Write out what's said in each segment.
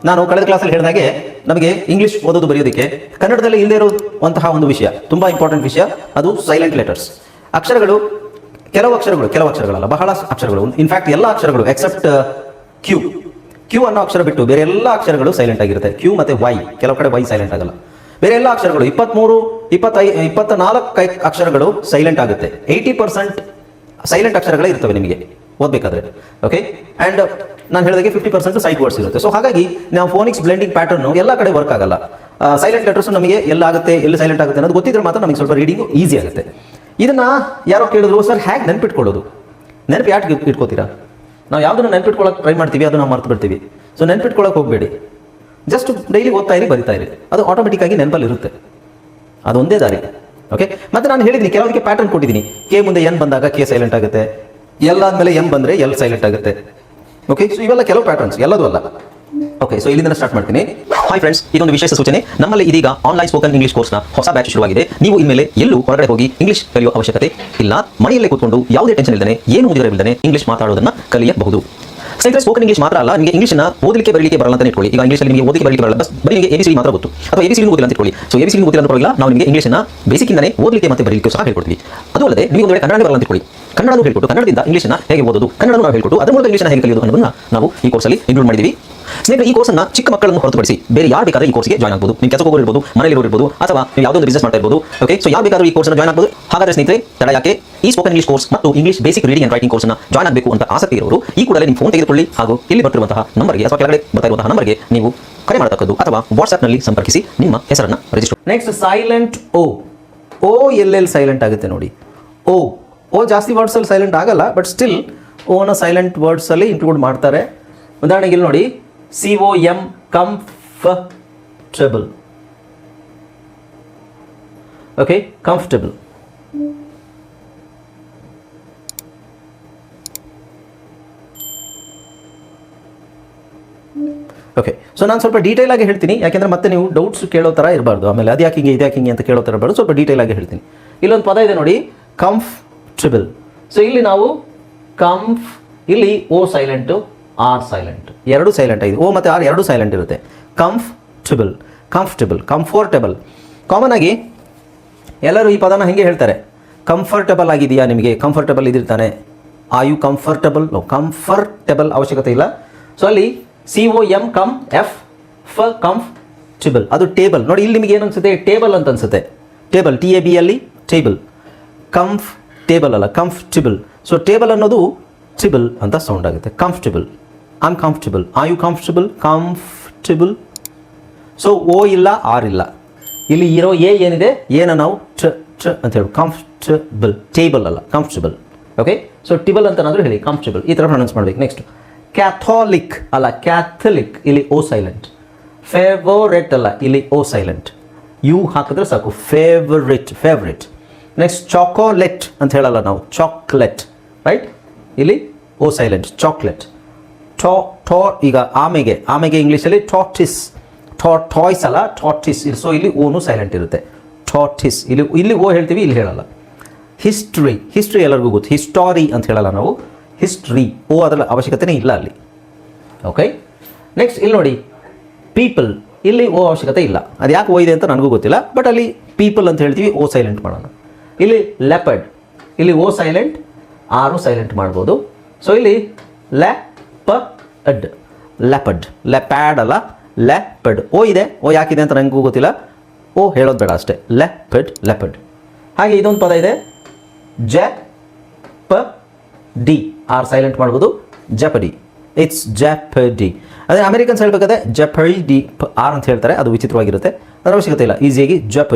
ನಾನು ಕಳೆದ ಕ್ಲಾಸಲ್ಲಿ ಹೇಳಿದಾಗೆ ನಮಗೆ ಇಂಗ್ಲಿಷ್ ಓದೋದು ಬರೆಯೋದಕ್ಕೆ ಕನ್ನಡದಲ್ಲಿ ಇಲ್ಲದೆ ಇರುವಂತಹ ಒಂದು ವಿಷಯ, ತುಂಬ ಇಂಪಾರ್ಟೆಂಟ್ ವಿಷಯ, ಅದು ಸೈಲೆಂಟ್ ಲೆಟರ್ಸ್. ಅಕ್ಷರಗಳು, ಕೆಲವು ಅಕ್ಷರಗಳಲ್ಲ, ಬಹಳ ಅಕ್ಷರಗಳು, ಇನ್ಫ್ಯಾಕ್ಟ್ ಎಲ್ಲ ಅಕ್ಷರಗಳು ಎಕ್ಸೆಪ್ಟ್ ಕ್ಯೂ ಅನ್ನೋ ಅಕ್ಷರ ಬಿಟ್ಟು ಬೇರೆ ಎಲ್ಲ ಅಕ್ಷರಗಳು ಸೈಲೆಂಟ್ ಆಗಿರುತ್ತೆ. ಕ್ಯೂ ಮತ್ತೆ ವೈ, ಕೆಲವು ಕಡೆ ವೈ ಸೈಲೆಂಟ್ ಆಗಲ್ಲ. ಬೇರೆ ಎಲ್ಲ ಅಕ್ಷರಗಳು 24 ಅಕ್ಷರಗಳು ಸೈಲೆಂಟ್ ಆಗುತ್ತೆ. 80% ಸೈಲೆಂಟ್ ಅಕ್ಷರಗಳೇ ಇರ್ತವೆ ನಿಮಗೆ ಓದಬೇಕಾದ್ರೆ. ಓಕೆ, ಅಂಡ್ ನಾನು ಹೇಳಿದಾಗೆ 50% ಸೈಟ್ ವರ್ಡ್ಸ್ ಇರುತ್ತೆ. ಸೊ ಹಾಗಾಗಿ ನಾವು ಫೋನಿಕ್ಸ್ ಬ್ಲೆಂಡಿಂಗ್ ಪ್ಯಾಟರ್ನ್ ಎಲ್ಲ ಕಡೆ ವರ್ಕ್ ಆಗಲ್ಲ. ಸೈಲೆಂಟ್ ಲೆಟರ್ಸ್ ನಮಗೆ ಎಲ್ಲಿ ಸೈಲೆಂಟ್ ಆಗುತ್ತೆ ಅನ್ನೋದು ಗೊತ್ತಿದ್ರೆ ಮಾತ್ರ ನಮಗೆ ಸ್ವಲ್ಪ ರೀಡಿಂಗ್ ಈಸಿ ಆಗುತ್ತೆ. ಇದನ್ನ ಯಾರೋ ಕೇಳಿದ್ರು, ಸರ್ ಹೇಗೆ ನೆನ್ಪಿಟ್ಕೊಳ್ಳೋದು? ನೆನಪು ಯಾಕೆ ಇಟ್ಕೋತೀರಾ? ನಾವು ಯಾವುದನ್ನು ನೆನ್ಪಿಟ್ಕೊಳ್ಳೋಕೆ ಟ್ರೈ ಮಾಡ್ತೀವಿ, ಅದು ನಾವು ಮರ್ತು ಬಿಡ್ತೀವಿ. ಸೊ ನೆನ್ಪಿಟ್ಕೊಳ್ಳೋಕೆ ಹೋಗಬೇಡಿ, ಜಸ್ಟ್ ಡೈಲಿ ಓದ್ತಾ ಇರಿ, ಬರಿತಾ ಇರಿ, ಅದು ಆಟೋಮೆಟಿಕ್ ಆಗಿ ನೆನಪಲ್ಲಿ ಇರುತ್ತೆ. ಅದು ಒಂದೇ ದಾರಿ. ಓಕೆ, ಮತ್ತೆ ನಾನು ಹೇಳಿದ್ದೀನಿ ಕೆಲವರಿಗೆ ಪ್ಯಾಟರ್ನ್ ಕೊಟ್ಟಿದ್ದೀನಿ. ಕೆ ಮುಂದೆ ಎನ್ ಬಂದಾಗ ಕೆ ಸೈಲೆಂಟ್ ಆಗುತ್ತೆ, ಎಲ್ ಆದ್ಮೇಲೆ ಎಂ ಬಂದರೆ ಎಲ್ ಸೈಲೆಂಟ್ ಆಗುತ್ತೆ. ಓಕೆ, ಸೊ ಇವೆಲ್ಲ ಕೆಲವು ಪ್ಯಾಟರ್ನ್ಸ್, ಎಲ್ಲದೂ ಅಲ್ಲ. ಓಕೆ, ಸೊ ಇಲ್ಲಿಂದ ಸ್ಟಾರ್ಟ್ ಮಾಡ್ತೀನಿ. ಹಾಯ್ ಫ್ರೆಂಡ್ಸ್, ಇದೊಂದು ವಿಶೇಷ ಸೂಚನೆ. ನಮ್ಮಲ್ಲಿ ಇದೀಗ ಆನ್ಲೈನ್ ಸ್ಪೋಕನ್ ಇಂಗ್ಲಿಷ್ ಕೋರ್ಸ್ನ ಹೊಸ ಬ್ಯಾಚ್ ಶುರುವಾಗಿದೆ. ನೀವು ಇನ್ಮೇಲೆ ಎಲ್ಲೂ ಹೊರಗಡೆ ಹೋಗಿ ಇಂಗ್ಲಿಷ್ ಕಲಿಯುವ ಅವಶ್ಯಕತೆ ಇಲ್ಲ. ಮನೆಯಲ್ಲೇ ಕೂತ್ಕೊಂಡು ಯಾವುದೇ ಟೆನ್ಷನ್ ಇಲ್ಲದೆ, ಏನು ಮುಗಿದಿರವಿಲ್ಲದೆ ಇಂಗ್ಲಿಷ್ ಮಾತಾಡೋದನ್ನ ಕಲಿಯಬಹುದು. ಸ್ನೇಹಿತರೆ, ಸ್ಪೋಕನ್ ಇಂಗ್ಲಿಷ್ ಮಾತ್ರ ಅಲ್ಲ, ನಿಮಗೆ ಇಂಗ್ಲಿಷ್ನ ಓದಲಿಕ್ಕೆ ಬರಲಿಕ್ಕೆ ಬರಲ್ಲ ಅಂತ ಇಟ್ಕೊಳ್ಳಿ. ಈಗ ಇಂಗ್ಲಿಷಲ್ಲಿ ನಿಮಗೆ ಓದಲಿಕ್ಕೆ ಬರಲಿಕ್ಕೆ ಬರಲ್ಲ, ಬರೀ ನಿಮಗೆ ABCD ಮಾತ್ರ ಗೊತ್ತು, ಅಥವಾ ABCD ಓದಿಲ್ಲ ಅಂತ ಇಟ್ಕೊಳ್ಳಿ. ಸೊ ABCD ಓದಿಲ್ಲ ಅಂತ ಪರವಾಗಿಲ್ಲ, ನಾವು ನಿಮಗೆ ಇಂಗ್ಲಿಷ್ನ ಬೇಸಿಕ್ಕಿಂದನೇ ಓದಲಿಕ್ಕೆ ಮತ್ತೆ ಬರಲಿಕ್ಕೆ ಸಹ ಹೇಳ್ಕೊಡ್ತೀವಿ. ಅದು ಅಲ್ಲದೆ ನೀವು ಒಂದು ವೇಳೆ ಕನ್ನಡ ಬರಲ್ಲ ಅಂತ ಇಟ್ಕೊಳ್ಳಿ, ಕನ್ನಡನೂ ಹೇಳ್ಕೊಟ್ಟು, ಕನ್ನಡದಿಂದ ಇಂಗ್ಲಿಷ್ನ ಹೇಗೆ ಓದೋದು, ಕನ್ನಡನೂ ನಾವು ಹೇಳ್ಕೊಟ್ಟು, ಅದರ ಮೂಲಕ ಇಂಗ್ಲಿಷ್ನ ಹೇಗೆ ಕಲಿಯೋದು ಅನ್ನೋದನ್ನ ನಾವು ಈ ಕೋರ್ಸಲ್ಲಿ ಇನ್ಕ್ಲೂಡ್ ಮಾಡಿದ್ದೀವಿ. ಸ್ನೇಹಿತರೆ, ಈ ಕೋರ್ಸ್ನ ಚಿಕ್ಕ ಮಕ್ಕಳನ್ನು ಹೊರತುಪಡಿಸಿ ಬೇರೆ ಯಾರು ಬೇಕಾದ್ರೆ ಈ ಕೋರ್ಸ್ಗೆ ಜಾಯ್ನ್ ಆಗಬಹುದು. ನೀವು ಕೆಲಸಕ್ಕೆ ಹೋಗಿರ್ಬೋದು, ಮನೆಯಲ್ಲಿ ಇರ್ಬೋದು, ಅಥವಾ ನೀವು ಯಾವುದೋ ಒಂದು ಬಿಸ್ನೆಸ್ ಮಾಡ್ತಾ ಇರ್ಬೋದು. ಓಕೆ, ಸೊ ಯಾರು ಬೇಕಾದ್ರೂ ಈ ಕೋರ್ಸ್ನ ಜಾಯ್ನ್ ಆಗಬಹುದು. ಹಾಗಾದ್ರೆ ಸ್ನೇಹಿತರೆ, ತಡ ಯಾಕೆ? ಈ ಸ್ಪೋಕನ್ ಇಂಗ್ಲಿಷ್ ಕೋರ್ಸ್ ಮತ್ತು English basic reading and writing ಕೋರ್ಸ್ನ ಜಾಯ್ನ್ ಆಗಬೇಕು ಅಂತ ಆಸಕ್ತಿ ಇರೋರು ಈ ಕೂಡಲೇ ನಿಮ್ಮ ಫೋನ್ ತೆಗೆದುಕೊಳ್ಳಿ, ಹಾಗೂ ಇಲ್ಲಿ ಬರ್ತಿರುವಂತಹ ನಂಬರ್ಗೆ ಅಥವಾ ಕೆಳಗಡೆ ಬರ್ತಾ ಇರುವಂತಹ ನಂಬರ್ಗೆ ನೀವು ಕರೆ ಮಾಡತಕ್ಕದ್ದು, ಅಥವಾ ವಾಟ್ಸ್ಆಪ್ನಲ್ಲಿ ಸಂಪರ್ಕಿಸಿ ನಿಮ್ಮ ಹೆಸರನ್ನ ರಿಜಿಸ್ಟರ್. ನೆಕ್ಸ್ಟ್, ಸೈಲೆಂಟ್ ಓ ಎಲ್ಲೆಲ್ಲಿ ಸೈಲೆಂಟ್ ಆಗುತ್ತೆ ನೋಡಿ. ಓ ಜಾಸ್ತಿ ವರ್ಡ್ಸಲ್ಲಿ ಸೈಲೆಂಟ್ ಆಗಲ್ಲ, ಬಟ್ ಸ್ಟಿಲ್ ಓನ ಸೈಲೆಂಟ್ ವರ್ಡ್ಸಲ್ಲಿ ಇನ್ಕ್ಲೂಡ್ ಮಾಡ್ತಾರೆ. ಉದಾಹರಣೆಗೆ ಇಲ್ಲಿ ನೋಡಿ, COM, comfortable. Okay, comfortable. Okay, so ನಾನು ಸ್ವಲ್ಪ ಡೀಟೇಲ್ ಆಗಿ ಹೇಳ್ತೀನಿ, ಯಾಕೆಂದ್ರೆ ಮತ್ತೆ ನೀವು ಡೌಟ್ಸ್ ಕೇಳೋ ಥರ ಇರಬಾರ್ದು. ಆಮೇಲೆ ಅದು ಯಾಕೆ ಹಿಂಗೆ ಅಂತ ಕೇಳೋ ಥರ ಇರಬಾರ್ದು. ಸ್ವಲ್ಪ ಡೀಟೇಲ್ ಆಗಿ ಹೇಳ್ತೀನಿ. ಇಲ್ಲೊಂದು ಪದ ಇದೆ ನೋಡಿ, ಕಂಫರ್ಟಬಲ್. ಸೊ ಇಲ್ಲಿ ನಾವು ಇಲ್ಲಿ ಓ ಸೈಲೆಂಟು, ಆರ್ ಸೈಲೆಂಟ್, ಎರಡು ಸೈಲೆಂಟ್ ಆಗಿದೆ. ಓ ಮತ್ತು ಆರ್ ಎರಡು ಸೈಲೆಂಟ್ ಇರುತ್ತೆ. ಕಂಫರ್ಟಬಲ್. ಕಾಮನ್ ಆಗಿ ಎಲ್ಲರೂ ಈ ಪದನ ಹೆಂಗೆ ಹೇಳ್ತಾರೆ, ಕಂಫರ್ಟಬಲ್ ಆಗಿದೆಯಾ ನಿಮಗೆ, ಕಂಫರ್ಟಬಲ್ ಇದಿರ್ತಾನೆ. Are you comfortable? ಕಂಫರ್ಟಬಲ್ ಅವಶ್ಯಕತೆ ಇಲ್ಲ. ಸೊ ಅಲ್ಲಿ COM ಕಂಫರ್ಟಬಲ್, ಅದು ಟೇಬಲ್. ನೋಡಿ ಇಲ್ಲಿ ನಿಮಗೆ ಏನು ಅನ್ಸುತ್ತೆ, ಟೇಬಲ್ ಅಂತ ಅನ್ಸುತ್ತೆ. Table, TABL, table. ಟೇಬಲ್ ಅಲ್ಲ, ಕಂಫರ್ಟಬಲ್. ಸೊ ಟೇಬಲ್ ಅನ್ನೋದು ಟಿಬಲ್ ಅಂತ ಸೌಂಡ್ ಆಗುತ್ತೆ. Comfortable, uncomfortable. Are you comfortable? Comfortable. So O ಇಲ್ಲ, ಆರ್ ಇಲ್ಲ. ಇಲ್ಲಿ ಇರೋ ಏನಿದೆ, ಏನ ನಾವು ಅಂತ ಹೇಳಿ ಕಂಫರ್ಟಬಲ್. ಟೇಬಲ್ ಅಲ್ಲ, ಕಂಫರ್ಟಬಲ್. ಓಕೆ, ಸೊ ಟಿಬಲ್ ಅಂತ ಏನಾದರೂ ಹೇಳಿ, ಕಂಫರ್ಟಬಲ್, ಈ ಥರ ಪ್ರೊನೌನ್ಸ್ ಮಾಡಬೇಕು. ನೆಕ್ಸ್ಟ್, ಕ್ಯಾಥೋಲಿಕ್ ಅಲ್ಲ, ಕ್ಯಾಥಲಿಕ್, ಇಲ್ಲಿ ಓ ಸೈಲೆಂಟ್. ಫೇವರೇಟ್ ಅಲ್ಲ, ಇಲ್ಲಿ ಓ ಸೈಲೆಂಟ್. ಯು ಹಾಕಿದ್ರೆ ಸಾಕು, ಫೇವರೇಟ್. ನೆಕ್ಸ್ಟ್, ಚಾಕೋಲೆಟ್ ಅಂತ ಹೇಳಲ್ಲ ನಾವು, ಚಾಕ್ಲೆಟ್, ರೈಟ್? ಇಲ್ಲಿ ಓ ಸೈಲೆಂಟ್, ಚಾಕ್ಲೆಟ್. ಈಗ ಆಮೆಗೆ ಇಂಗ್ಲೀಷಲ್ಲಿ ಟಾಯ್ಸ್ ಅಲ್ಲ, ಟಾರ್ಟಿಸ್. ಸೊ ಇಲ್ಲಿ ಓನು ಸೈಲೆಂಟ್ ಇರುತ್ತೆ, ಟಾರ್ಟಿಸ್. ಇಲ್ಲಿ ಓ ಹೇಳ್ತೀವಿ, ಇಲ್ಲಿ ಹೇಳಲ್ಲ. ಹಿಸ್ಟ್ರಿ ಎಲ್ಲರಿಗೂ ಗೊತ್ತು, ಹಿಸ್ಟಾರಿ ಅಂತ ಹೇಳಲ್ಲ ನಾವು, ಹಿಸ್ಟ್ರಿ. ಓ ಅದರ ಅವಶ್ಯಕತೆನೇ ಇಲ್ಲ ಅಲ್ಲಿ. ಓಕೆ, ನೆಕ್ಸ್ಟ್ ಇಲ್ಲಿ ನೋಡಿ, ಪೀಪಲ್. ಇಲ್ಲಿ ಓ ಅವಶ್ಯಕತೆ ಇಲ್ಲ, ಅದು ಯಾಕೆ ಓ ಇದೆ ಅಂತ ನನಗೂ ಗೊತ್ತಿಲ್ಲ, ಬಟ್ ಅಲ್ಲಿ ಪೀಪಲ್ ಅಂತ ಹೇಳ್ತೀವಿ, ಓ ಸೈಲೆಂಟ್ ಮಾಡೋಣ. ಇಲ್ಲಿ ಲೆಪರ್ಡ್, ಇಲ್ಲಿ ಓ ಸೈಲೆಂಟ್, ಆರು ಸೈಲೆಂಟ್ ಮಾಡ್ಬೋದು. ಸೊ ಇಲ್ಲಿ ಲೆಪರ್ಡ್ ಅಲ್ಲ, ಲೆಪರ್ಡ್. ಓ ಇದೆ, ಓ ಯಾಕಿದೆ ಅಂತ ನನಗೂ ಗೊತ್ತಿಲ್ಲ, ಓ ಹೇಳೋದು ಬೇಡ ಅಷ್ಟೇ. ಲೆಪರ್ಡ್. ಹಾಗೆ ಇದೊಂದು ಪದ ಇದೆ, ಜೆಪಡಿ, ಆರ್ ಸೈಲೆಂಟ್ ಮಾಡ್ಬೋದು, ಜೆಪಡಿ. ಇಟ್ಸ್ ಜೆಪಡಿ. ಅದೇ ಅಮೆರಿಕನ್ಸ್ ಹೇಳ್ಬೇಕಾದ್ರೆ ಜೆಪಡಿ ಆರ್ ಅಂತ ಹೇಳ್ತಾರೆ, ಅದು ವಿಚಿತ್ರವಾಗಿರುತ್ತೆ, ಅದರ ಅವಶ್ಯಕತೆ ಇಲ್ಲ. ಈಸಿಯಾಗಿ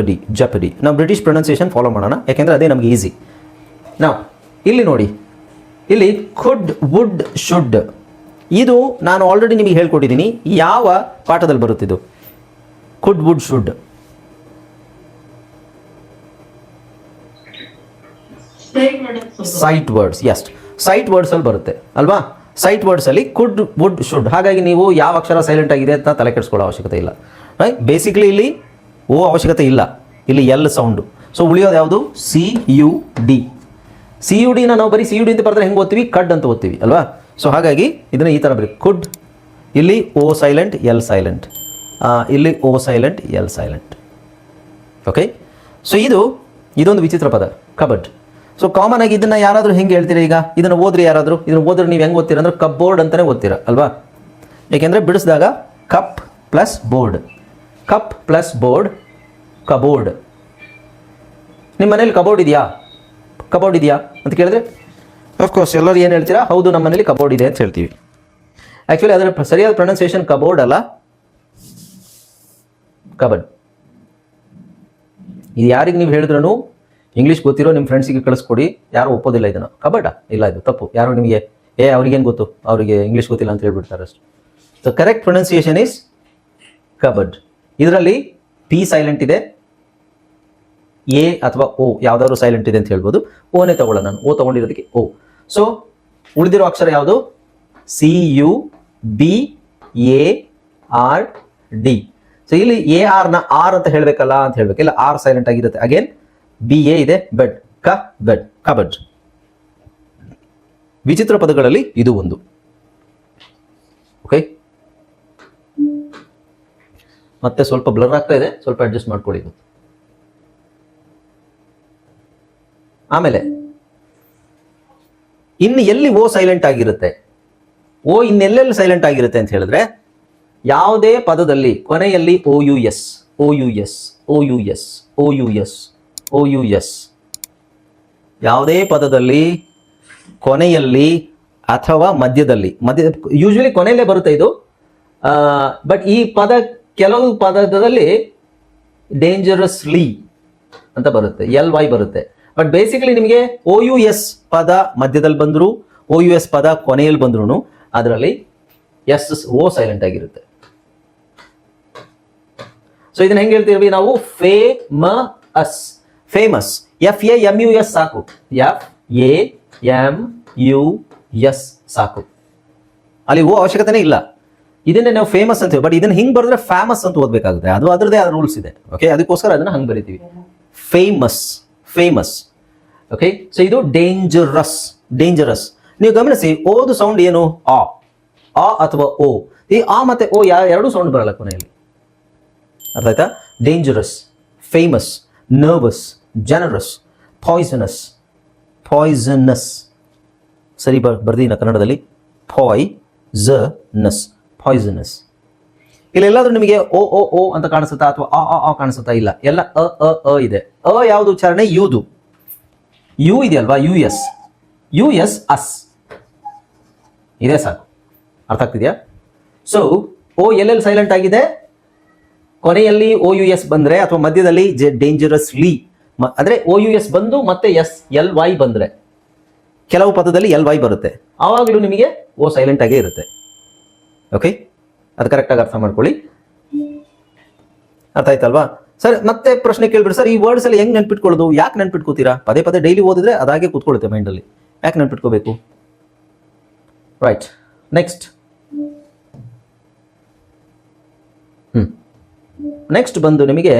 ಜೆಪಡಿ. ನಾವು ಬ್ರಿಟಿಷ್ ಪ್ರೊನೌನ್ಸಿಯೇಷನ್ ಫಾಲೋ ಮಾಡೋಣ, ಯಾಕೆಂದರೆ ಅದೇ ನಮಗೆ ಈಸಿ. ನಾವು ಇಲ್ಲಿ ನೋಡಿ, ಇಲ್ಲಿ ಕುಡ್, ವುಡ್, ಶುಡ್. ಇದು ನಾನು ಆಲ್ರೆಡಿ ನಿಮಗೆ ಹೇಳ್ಕೊಟ್ಟಿದ್ದೀನಿ. ಯಾವ ಪಾಠದಲ್ಲಿ ಬರುತ್ತಿದ್ದು? Could, would, should. Sight words. Yes, sight words ಅಲ್ಲಿ ಬರುತ್ತೆ ಅಲ್ವಾ? ಸೈಟ್ ವರ್ಡ್ಸ್ ಅಲ್ಲಿ ಕುಡ್, ವುಡ್, ಶುಡ್. ಹಾಗಾಗಿ ನೀವು ಯಾವ ಅಕ್ಷರ ಸೈಲೆಂಟ್ ಆಗಿದೆ ಅಂತ ತಲೆ ಕೆಡಿಸ್ಕೊಳ್ಳೋ ಅವಶ್ಯಕತೆ ಇಲ್ಲ. ರೈಟ್? ಬೇಸಿಕ್ಲಿ ಇಲ್ಲಿ ಓ ಅವಶ್ಯಕತೆ ಇಲ್ಲ, ಇಲ್ಲಿ ಎಲ್ ಸೌಂಡು. ಸೊ ಉಳಿಯೋದು ಯಾವುದು? CUD. ನಾವು ಬರೀ CUD ಅಂತ ಬರೆದ್ರೆ ಹೆಂಗೆ ಓದ್ತೀವಿ? ಕಡ್ ಅಂತ ಓದ್ತೀವಿ ಅಲ್ವಾ? ಸೊ ಹಾಗಾಗಿ ಇದನ್ನು ಈ ಥರ ಬರೀ ಕುಡ್, ಇಲ್ಲಿ ಓ ಸೈಲೆಂಟ್, ಎಲ್ ಸೈಲೆಂಟ್, ಇಲ್ಲಿ O silent, L silent. Okay, so ಇದೊಂದು ವಿಚಿತ್ರ ಪದ ಕಬರ್ಡ್. ಸೊ ಕಾಮನ್ ಆಗಿ ಇದನ್ನು ಯಾರಾದರೂ ಹೆಂಗೆ ಹೇಳ್ತೀರಾ? ಈಗ ಇದನ್ನು ಓದ್ರಿ ಯಾರಾದರೂ, ಇದನ್ನು ಓದ್ರೆ ನೀವು ಹೆಂಗೆ ಓದ್ತೀರಾ ಅಂದರೆ ಕಬೋರ್ಡ್ ಅಂತಲೇ ಓದ್ತೀರಾ ಅಲ್ವಾ? ಏಕೆಂದರೆ ಬಿಡಿಸಿದಾಗ cup plus board, cup plus board, cupboard. ನಿಮ್ಮ ಮನೇಲಿ ಕಬೋರ್ಡ್ ಇದೆಯಾ ಅಂತ ಕೇಳಿದ್ರೆ ಅಫ್ಕೋರ್ಸ್ ಎಲ್ಲರೂ ಏನು ಹೇಳ್ತೀರಾ? ಹೌದು, ನಮ್ಮ ಮನೇಲಿ ಕಬೋರ್ಡ್ ಇದೆ ಅಂತ ಹೇಳ್ತೀವಿ. ಆ್ಯಕ್ಚುಲಿ ಅದರ ಸರಿಯಾದ ಪ್ರೊನೌನ್ಸಿಯೇಷನ್ ಕಬೋರ್ಡ್ ಅಲ್ಲ, ಕಬರ್ಡ್. ಇದು ಯಾರಿಗೆ ನೀವು ಹೇಳಿದ್ರೂ ಇಂಗ್ಲೀಷ್ ಗೊತ್ತಿರೋ ನಿಮ್ಮ ಫ್ರೆಂಡ್ಸಿಗೆ ಕಳಿಸ್ಕೊಡಿ, ಯಾರು ಒಪ್ಪೋದಿಲ್ಲ ಇದನ್ನು. ಕಬರ್ಡಾ? ಇಲ್ಲ, ಇದು ತಪ್ಪು. ಯಾರು ನಿಮಗೆ ಅವ್ರಿಗೇನು ಗೊತ್ತು, ಅವರಿಗೆ ಇಂಗ್ಲೀಷ್ ಗೊತ್ತಿಲ್ಲ ಅಂತ ಹೇಳ್ಬಿಡ್ತಾರೆ ಅಷ್ಟು. So correct pronunciation is cupboard. ಇದರಲ್ಲಿ ಪಿ ಸೈಲೆಂಟ್ ಇದೆ, ಎ ಅಥವಾ ಓ ಯಾವುದಾದ್ರು ಸೈಲೆಂಟ್ ಇದೆ ಅಂತ ಹೇಳ್ಬೋದು. ಓನೇ ತಗೊಳ್ಳೋಣ ನಾನು, ಓ ತಗೊಂಡಿರೋದಕ್ಕೆ ಓ. ಸೊ ಉಳಿದಿರೋ ಅಕ್ಷರ ಯಾವುದು? C U B A R D. So ಇಲ್ಲಿ ಎ ಆರ್ನ ಆರ್ ಅಂತ ಹೇಳಬೇಕಲ್ಲ ಅಂತ ಹೇಳಬೇಕು, ಇಲ್ಲ ಆರ್ ಸೈಲೆಂಟ್ ಆಗಿರುತ್ತೆ. ಅಗೇನ್ ಬಿ ಎ ಇದೆ, ಬೆಡ್, ಬೆಡ್, ಕಬರ್ಡ್. ವಿಚಿತ್ರ ಪದಗಳಲ್ಲಿ ಇದು ಒಂದು. ಓಕೆ, ಮತ್ತೆ ಸ್ವಲ್ಪ ಬ್ಲರ್ ಆಗ್ತಾ ಇದೆ, ಸ್ವಲ್ಪ ಅಡ್ಜಸ್ಟ್ ಮಾಡ್ಕೊಳ್ಳಿ. ಆಮೇಲೆ ಇನ್ನು ಎಲ್ಲಿ ಓ ಸೈಲೆಂಟ್ ಆಗಿರುತ್ತೆ, ಓ ಇನ್ನೆಲ್ಲೆಲ್ಲಿ ಸೈಲೆಂಟ್ ಆಗಿರುತ್ತೆ ಅಂತ ಹೇಳಿದ್ರೆ, ಯಾವುದೇ ಪದದಲ್ಲಿ ಕೊನೆಯಲ್ಲಿ ಓ ಯು ಎಸ್, ಓ ಯು ಎಸ್, ಓ ಯು ಎಸ್, ಓ ಯು ಎಸ್, ಓ ಯು ಎಸ್, ಯಾವುದೇ ಪದದಲ್ಲಿ ಕೊನೆಯಲ್ಲಿ ಅಥವಾ ಮಧ್ಯದಲ್ಲಿ, ಯೂಶುವಲಿ ಕೊನೆಯಲ್ಲೇ ಬರುತ್ತೆ ಇದು. ಬಟ್ ಈ ಪದ ಕೆಲವು ಪದದಲ್ಲಿ ಡೇಂಜರಸ್ಲಿ ಅಂತ ಬರುತ್ತೆ, ಎಲ್ ವೈ ಬರುತ್ತೆ. ಬಟ್ ಬೇಸಿಕಲಿ ನಿಮಗೆ ಓ ಯು ಎಸ್ ಪದ ಮಧ್ಯದಲ್ಲಿ ಬಂದ್ರು, ಓ ಯು ಎಸ್ ಪದ ಕೊನೆಯಲ್ಲಿ ಬಂದ್ರು ಅದರಲ್ಲಿ ಎಸ್ ಓ ಸೈಲೆಂಟ್ ಆಗಿರುತ್ತೆ. ಸೊ ಇದನ್ನ ಹೆಂಗೆ ಹೇಳ್ತೀವಿ ನಾವು? Famous, famous, F A M U S ಸಾಕು, F A M U S ಸಾಕು, ಅಲ್ಲಿ ಓ ಅವಶ್ಯಕತೆನೇ ಇಲ್ಲ. ಇದನ್ನೇ ನಾವು ಫೇಮಸ್ ಅಂತೀವಿ, ಬಟ್ ಇದನ್ನ ಹಿಂಗೆ ಬರೆದ್ರೆ ಫೇಮಸ್ ಅಂತ ಓದಬೇಕಾಗುತ್ತೆ, ಅದು ಅದರದೇ ಆದ ರೂಲ್ಸ್ ಇದೆ. ಓಕೆ, ಅದಕ್ಕೋಸ್ಕರ ಅದನ್ನ ಹಂಗೆ ಬರಿತೀವಿ, ಫೇಮಸ್, ಫೇಮಸ್. ಓಕೆ, ಸೊ ಇದು ಡೇಂಜರಸ್, ಡೇಂಜರಸ್. ನೀವು ಗಮನಿಸಿ, ಓದು ಸೌಂಡ್ ಏನು? ಆ ಅಥವಾ ಓ. ಈ ಆ ಮತ್ತೆ ಓ ಎರಡು ಸೌಂಡ್ ಬರಲ್ಲ ಕೊನೆಯಲ್ಲಿ. ಅರ್ಥ ಆಯ್ತಾ? Dangerous, famous, nervous, generous, poisonous, poisonous. ಸರಿ ಬರ್ದೀನ ಕನ್ನಡದಲ್ಲಿ? Poisonous, poisonous. ಇಲ್ಲೆಲ್ಲಾದ್ರೂ ನಿಮಗೆ ಓ ಓ ಓ ಅಂತ ಕಾಣಿಸುತ್ತಾ ಅಥವಾ ಆ ಕಾಣಿಸುತ್ತಾ? ಇಲ್ಲ, ಎಲ್ಲ ಅ ಇದೆ. ಯಾವುದು ಉಚ್ಚಾರಣೆ? ಯುದು. ಯು ಇದೆಯಲ್ವಾ? U S, U S, us ಇದೆ ಸಾಕು. ಅರ್ಥ ಆಗ್ತಿದೆಯಾ? ಸೊ ಓ ಎಲ್ಲೆಲ್ಲಿ ಸೈಲೆಂಟ್ ಆಗಿದೆ? ಕೊನೆಯಲ್ಲಿ ಓ ಯು ಎಸ್ ಬಂದ್ರೆ ಅಥವಾ ಮಧ್ಯದಲ್ಲಿ ಡೇಂಜರಸ್ಲಿ ಅಂದ್ರೆ ಓ ಯು ಎಸ್ ಬಂದು ಮತ್ತೆ ಎಸ್ ಎಲ್ ವೈ ಬಂದ್ರೆ, ಕೆಲವು ಪದದಲ್ಲಿ ಎಲ್ ವೈ ಬರುತ್ತೆ, ಆವಾಗಲೂ ನಿಮಗೆ ಓ ಸೈಲೆಂಟ್ ಆಗೇ ಇರುತ್ತೆ. ಓಕೆ, ಅದು ಕರೆಕ್ಟಾಗಿ ಅರ್ಥ ಮಾಡ್ಕೊಳ್ಳಿ. ಅರ್ಥ ಆಯ್ತಲ್ವಾ? ಸರ್ ಮತ್ತೆ ಪ್ರಶ್ನೆ ಕೇಳ್ಬಿಡಿ, ಸರ್ ಈ ವರ್ಡ್ಸ್ ಅಲ್ಲಿ ಹೆಂಗ್ ನೆನ್ಪಿಟ್ಕೊಳ್ಳೋದು? ಯಾಕೆ ನೆನ್ಪಿಟ್ಕೋತೀರಾ? ಪದೇ ಪದೇ ಡೈಲಿ ಓದಿದ್ರೆ ಅದಾಗೆ ಕೂತ್ಕೊಳ್ಳುತ್ತೆ ಮೈಂಡಲ್ಲಿ, ಯಾಕೆ ನೆನ್ಪಿಟ್ಕೋಬೇಕು? Right, next. ನೆಕ್ಸ್ಟ್ ಬಂದು ನಿಮಗೆ